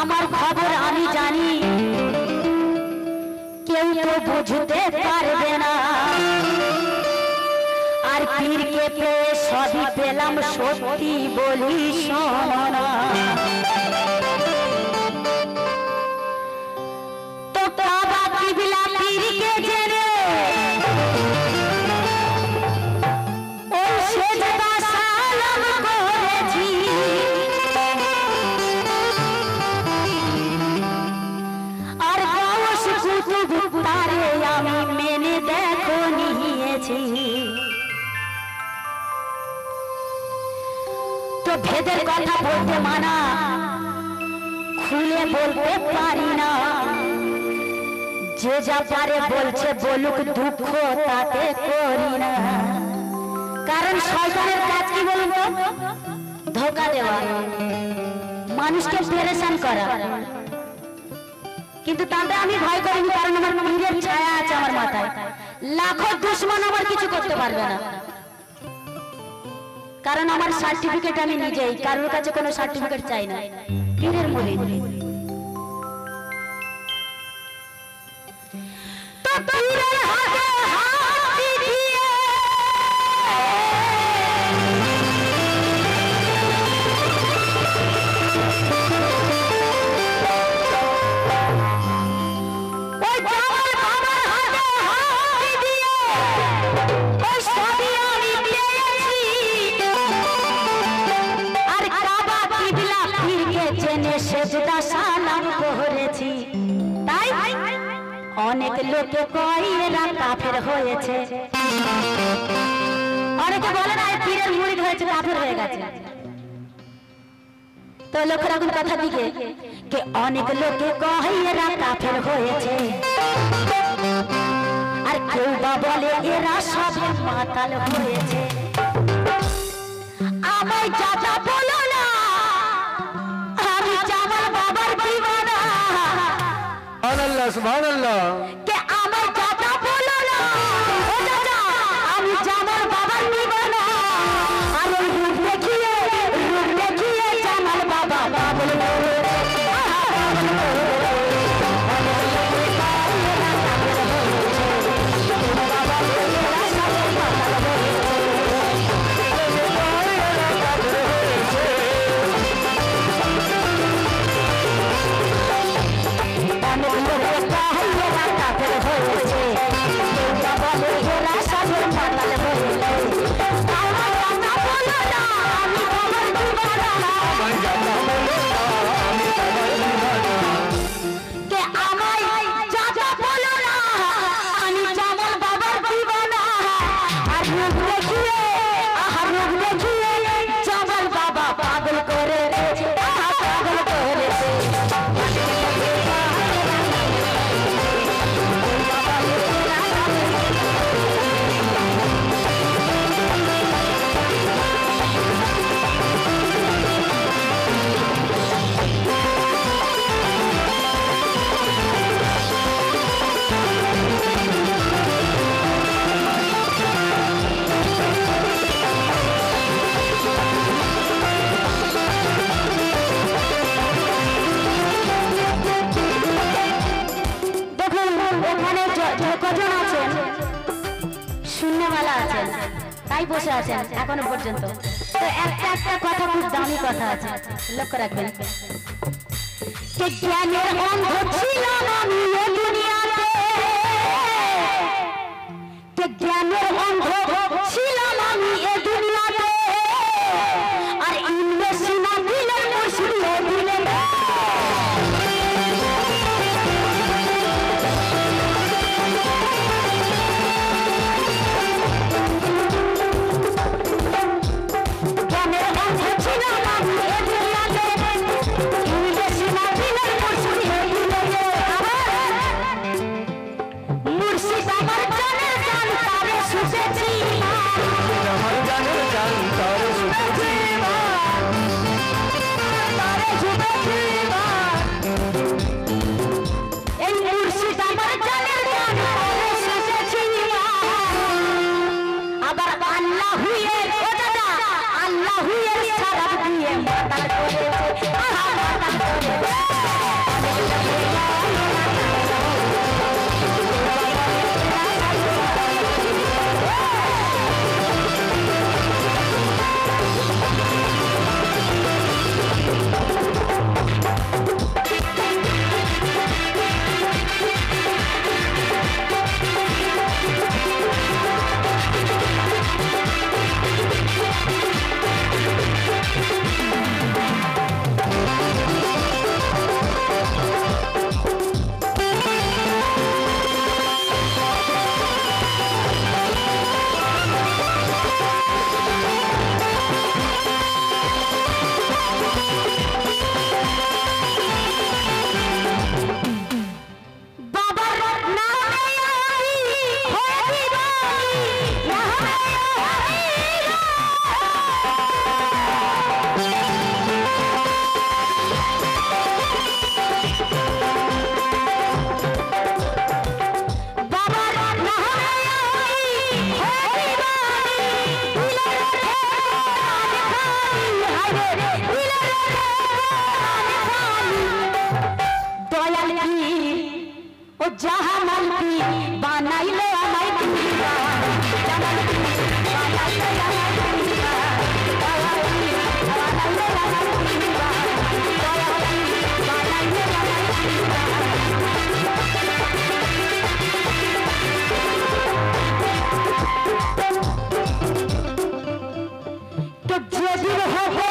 আমার খবর আমি জানি, কেউ তো বুঝতে পারবে না। আর পীরকে পেয়ে সবই পেলাম, সত্যি বলি শোনো না। তো বাবা কিবলা পীরকে জেনে ওই সেজদা সালাম করেছি। আর গাওস কুতুব তারে আমি মেনে দেখো নিয়েছি। তো ভেদের কথা বলতে মানা, খুলে বলতে পারি না। যে যা পারে বলছে বলুক, দুঃখ তাতে করি না। কারণ শয়তানের কাজ কি বলুন তো? ধোঁকা দেওয়া, মানুষকে পেরেশান করা। কিন্তু তাতে আমি ভয় করিনি, কারণ আমার পীরের ছায়া আছে আমার মাথায়। লাখো দুশ্মন আমার কিছু করতে পারবে না, কারণ আমার সার্টিফিকেট আমি নিজেই, কারোর কাছে কোনো সার্টিফিকেট চাই না। পীরের মুরিদ। তো পীরের হাতে হাত দিয়ে ওই বাবার বাবার হাতে হাত দিয়ে ওই সবই আমি পেয়েছি। আর কাবা কিবলা পীরকে জেনে সেজদা সালাম করেছি। তাই অনেক লোকে কয় এরা কাফের হয়েছে, অনেকে বলে না পীরের মুরিদ হয়েছে কাফের হয়ে গেছে। তো লোক রাখুন কথা দিকে, কে অনেক লোকে কয় এরা কাফের হয়েছে। আর কেউ বা বলে এরা সবে মাতাল হয়েছে। আমায় যাতা বলো না, আমি জামাল বাবার দিওয়ানা। সুবহানাল্লাহ সুবহানাল্লাহ। কে আমায় যাতা বলো না, ও দাদা আমি জামাল বাবার দিওয়ানা। আর ওই রূপ দেখিয়ে জামাল বাবা পাগল করে। তাই বসে আছেন এখনো পর্যন্ত। তো একটা একটা কথা খুব দামি কথা আছে, লক্ষ্য রাখবেন। কে জ্ঞানের অন্ধ ছিলাম আমি এ দুনিয়াতে, কে জ্ঞানের অন্ধ ছিলাম আমি এ দুনিয়াতে। আর ইলমে সিনা দিলেন মুর্শিদ জাহানাল পি বানাইলো আমায় দিবা জাহানাল পি বানাইলো আমায় দিবা বানাইলো আমায় দিবা বানাইলো আমায় দিবা তো যদি হবে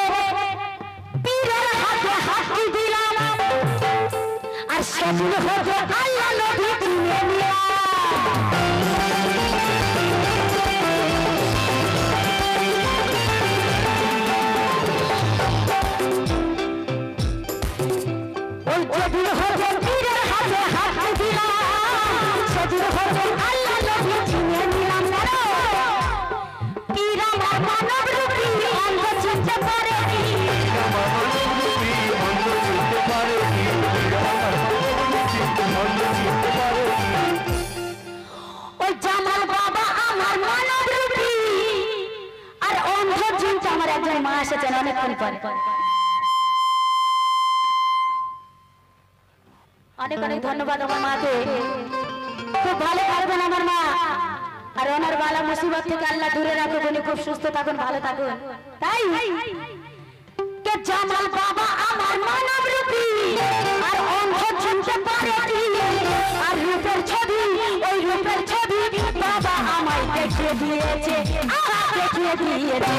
পীরের হাতে হাতি দিলাম আর সেদিন হবে আল্লাহ নবী চিনে নিলাম ওই যেদিন হবে পীরের হাতে হাতি দিলাম সেদিন হবে আল্লাহ নবী চিনে নিলাম পীর আমার মানব রূপী অন্ধ চিনতে পারে ওই জামাল বাবা আমার মানব রূপী আর অন্ধ চিনতে আমার একজন মা এসেছেন অনেকক্ষণ পরে অনেক অনেক ধন্যবাদ আমার মাকে খুব ভালো থাকবেন আমার মা আর ওনার বালা মুসিবত থেকে আল্লাহ দূরে রাখুন উনি খুব সুস্থ থাকুন ভালো থাকুন তাই কে জামাল বাবা আমার মানব রূপী আর অন্ধ চিনতে পারে কি আর রূপের ছবি ওই রূপের ছবি বাবা আমায় দেখিয়ে দিয়েছে দেখিয়ে দিয়েছে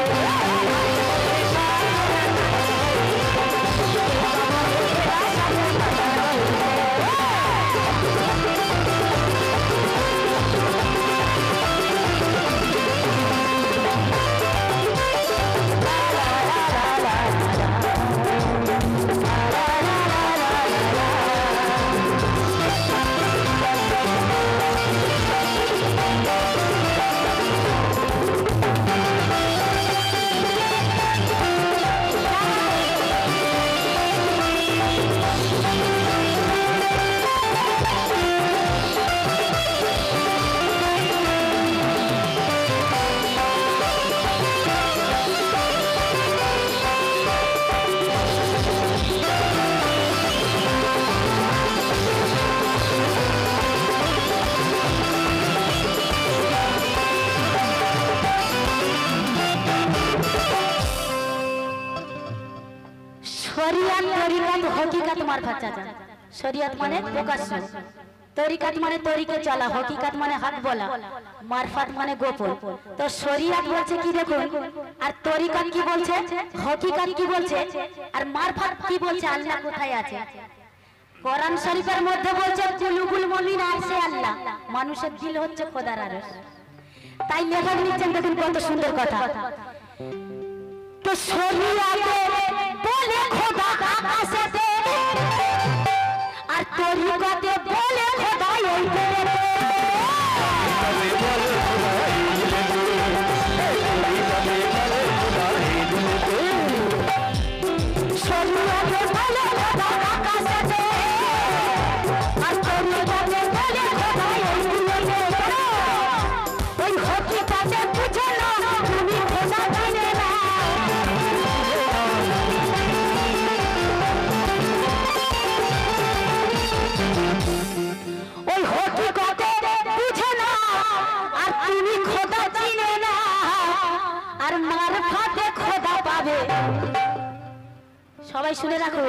শরিয়াত তরিকাত হকিকত মারফত চাচা শরিয়াত মানে প্রকাশ্য তরিকাত মানে তরিকে চলা হকিকত মানে হাত বলা মারফত মানে গোপন তো শরিয়াত বলছে কি দেখুন আর তরিকাত কি বলছে হকিকত কি বলছে আর মারফত কি বলছে আল্লাহ কোথায় আছে কোরআন শরীফের মধ্যে বলছে কুলুবুল মুমিন আছে আল্লাহ মানুষের দিল হচ্ছে খোদার আরশ তাই লেখক নিচ্ছেন দেখুন কত সুন্দর কথা তো শরিয়াতে বলে খোদা আকাশেতে আর তরিকাতে বলে খোদা এই দিলেতে শরিয়াতে বলে খোদা আকাশেতে আর তরিকাতে বলে খোদা এই দিলেতে ওই হকিকতে বুঝে না তুমি খোদা জানে না ওই হকিকতে বুঝে না আর তুমি খোদা চিনে না আর মারফতে খোদা পাবে সবাই শুনে রাখুন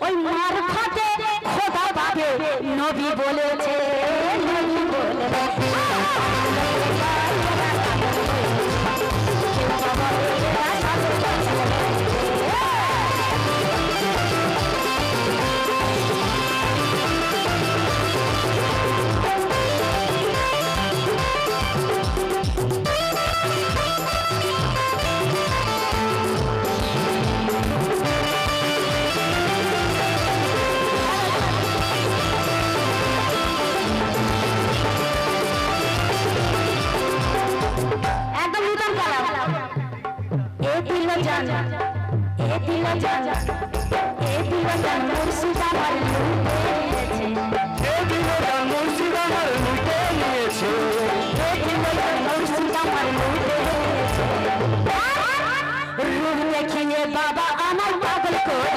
ওই মারফতে খোদা পাবে নবী বলেছে নবী বলেছে বাবা আমার পাগল করে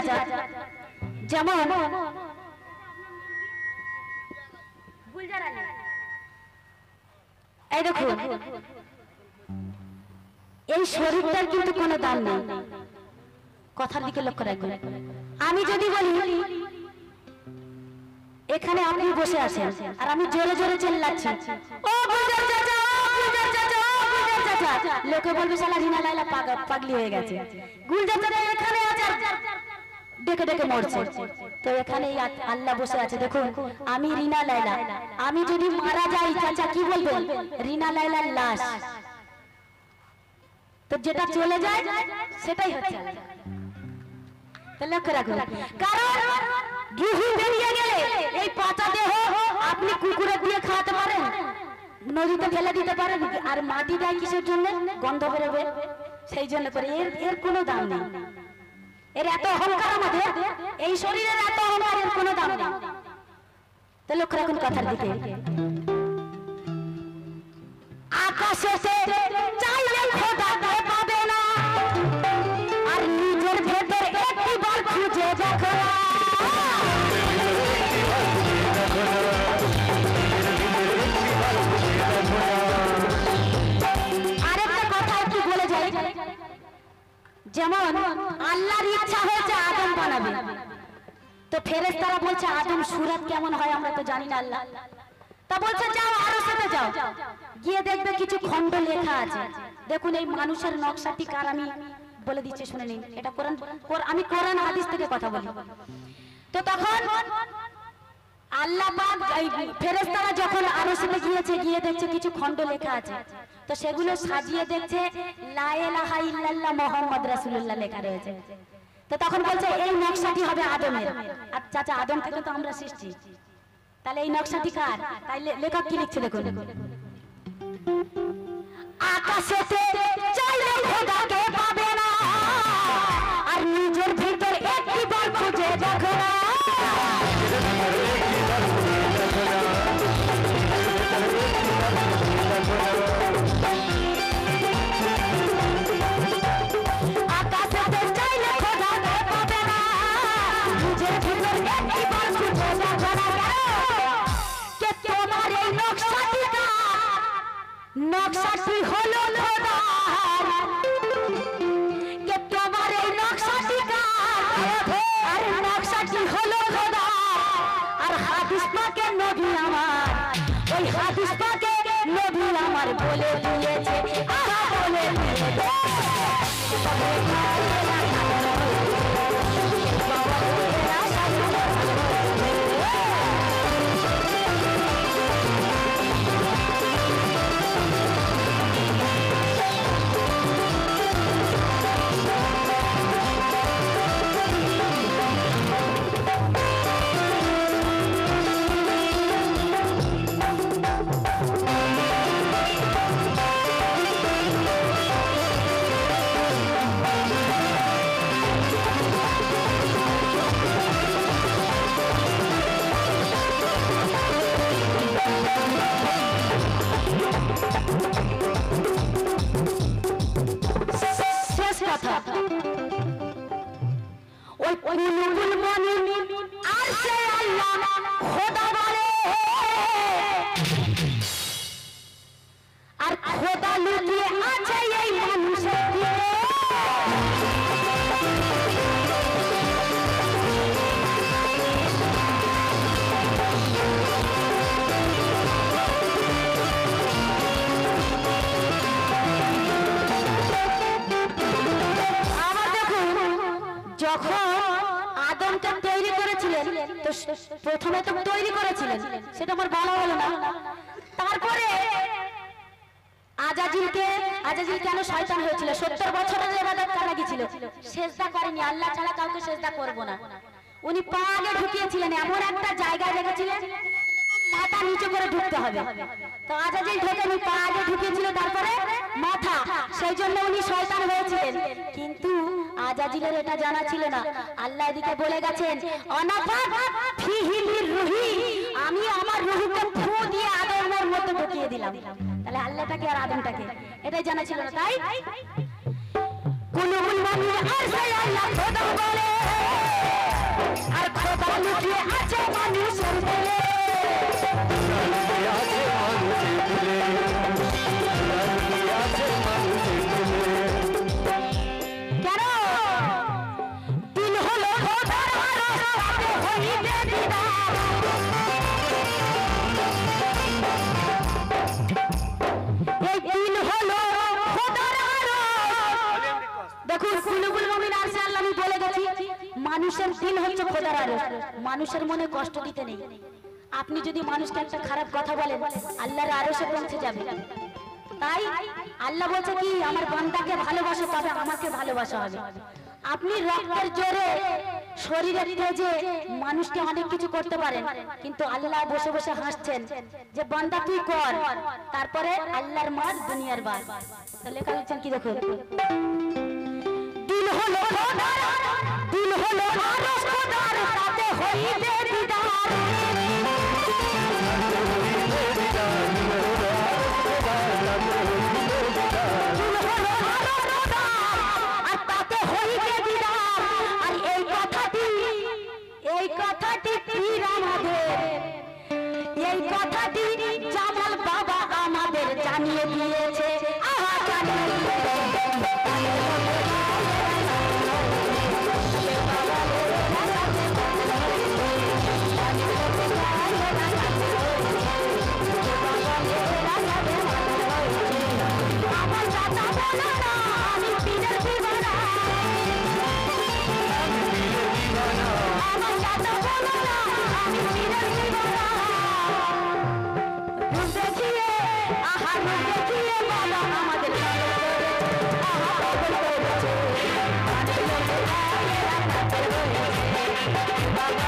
চাচা, যেমন এই দেখো, এই শরীরটার কিন্তু কোনো দাম নেই। কথার দিকে লক্ষ্য রাখবেন। আমি যদি বলি এখানে আপনি বসে আছেন আর আমি জোরে জোরে চিল্লাচ্ছি, ও গুলজার চাচা, ও গুলজার চাচা, ও গুলজার চাচা, লোকে বলবে শালা রিনা লাইলা পাগলি হয়ে গেছে, গুলজার চাচা এখানে আছে, ডেকে ডেকে মরছে। তো এখানে আল্লাহ বসে আছে। দেখুন আমি রিনা লাইলা, আমি যদি মারা যাই চাচা কি বলবেন? রিনা লাইলার লাশ। তো যেটা চলে যায় সেটাই হচ্ছে আল্লাহ। লক্ষ্য রাখুন, কারণ রুহু বেরিয়ে গেলে এই পচা দেহ আপনি কুকুরে দিয়ে খাওয়াতে পারেন, নদীতে ফেলে দিতে পারেন, আর মাটি দেয় কিসের জন্য? গন্ধ বেরোবে, সেই জন্য করে। এর কোনো দাম নেই। এর এত অহংকার আমাদের, এই শরীরের এত অহংকার, এর কোনো দাম নেই। তো লক্ষ্য রাখুন কথার দিকে। আকাশে চাইলে খোদাকে পাবে না, আর নিজের ভেতর একবার খুঁজে দেখো না। আরেকটা কথা একটু বলে যাই, যেমন আল্লাহর ইচ্ছা হয়েছে আদম বানাবে, তো ফেরেশতারা বলছে আদম সুরাত কেমন হয় আমরা তো জানি না আল্লাহ। তা বলছে যাও আরশেতে যাও, গিয়ে দেখবে কিছু খণ্ড লেখা আছে। দেখুন এই মানুষের নকশাটি কার, আমি বলে দিচ্ছি শুনে নিন। এটা আমি কোরআন হাদিস থেকে কথা বলি। তো তখন আল্লাহ পাক এই ফেরেশতারা যখন আরশেতে গিয়েছে, গিয়ে দেখছে কিছু খণ্ড লেখা আছে, তো সেগুলো সাজিয়ে দেখছে লা ইলাহা ইল্লাল্লাহ মুহাম্মদ রাসূলুল্লাহ লেখা রয়েছে। তো তখন বলছে এই নকশাটি হবে আদমের। আর চাচা আদম থেকে তো আমরা সৃষ্টি, তাহলে এই নকশাটি কার? তাই লেখক কি লিখছে দেখুন, আকাশেতে চাইলে খোদাকে পাবে না, আর নিজের ভিতর একবার খুঁজে দেখো না। আকাশেতে চাইলে খোদাকে পাবে না, নিজের ভিতর একবার খুঁজে দেখো না। কে তোমার এই নকশাটি কার? নকশাটি হলো খোদা। কে তোমার এই নকশাটি কার? আর নকশাটি হলো খোদা। আর হাদিস পাকে নবী আমার, ওই হাদিস পাকে নবী আমার বলে দিয়েছে, আহা বলে দিয়েছে। আর খোদা লুকিয়ে আছে এই মানুষের দিকে। আবার দেখুন, যখন আদমকে তৈরি করেছিলেন, তো প্রথমে তো তৈরি করেছিলেন, সেটা আমার বলা হলো না। তারপরে আজাজিল কেন শয়তান হয়েছিল? 70 বছরের ইবাদত করা গিয়েছিল, সেজদা করেনি, আল্লাহ ছাড়া কাউকে সেজদা করব না। উনি পা আগে ঢুকিয়েছিলেন, এমন একটা জায়গায় রেখেছিলেন মাথা নিচে করে ঢুকতে হবে। তো আজাজিল ঢোকেনি, পা আগে ঢুকিয়েছিল, তারপরে মাথা, সেই জন্য উনি শয়তান হয়েছিলেন। কিন্তু আজাজিলের এটা জানা ছিল না। আল্লাহ এদিকে বলে গেছেন অনাফাত ফিহি মির রুহি, আমি আমার রূহকে ফু দিয়ে আদমের মধ্যে ঢুকিয়ে দিলাম। তাহলে আল্লাহটাকে আর আদমটাকে এটাই জানা ছিল না। তাই কুলুবুল মামির আরশে আল্লাহ খোদা বলে আর খোদা লুকিয়ে আছে মানুষের দিলে আছে মানুষের দিলে আছে মানুষের দিলে কেন দিল হলো খোদার আরশ তাতে হইবে দিদার এই দিল হলো খোদার আরশ দেখুন কুলুবুল মুমিন আরশে আল্লাহ আমি বলে গেছি মানুষের দিল হচ্ছে খোদার আরশ মানুষের মনে কষ্ট দিতে নেই আপনি যদি মানুষকে একটা খারাপ কথা বলেন আল্লাহর আরশে পৌঁছে যাবে তাই আল্লাহ বলছে কি আমার বান্দাকে ভালোবাসো তবে আমাকে ভালোবাসা হবে আপনি রক্তের জোরে শরীরের তেজে মানুষকে অনেক কিছু করতে পারেন কিন্তু আল্লাহ বসে বসে হাসছেন যে বান্দা তুই কর তারপরে আল্লাহর মার দুনিয়ার বাস তাহলে লেখা লিখছেন কি দেখুন দিল হলো খোদার দিল হলো আরশ খোদার তাতে হইবে দিদার এই কথাটি পীর আমাদের এই কথাটি জামাল বাবা আমাদের জানিয়ে দিয়েছে আহা জানিয়ে দিয়েছে আমার কথা বলো না আমি পীরের দিওয়ানা আমার কথা বলো না আমি পীরের দিওয়ানা রূপ দেখিয়ে আহা রূপ দেখিয়ে বাবা আমাদের আহা পাগল করেছে বাবা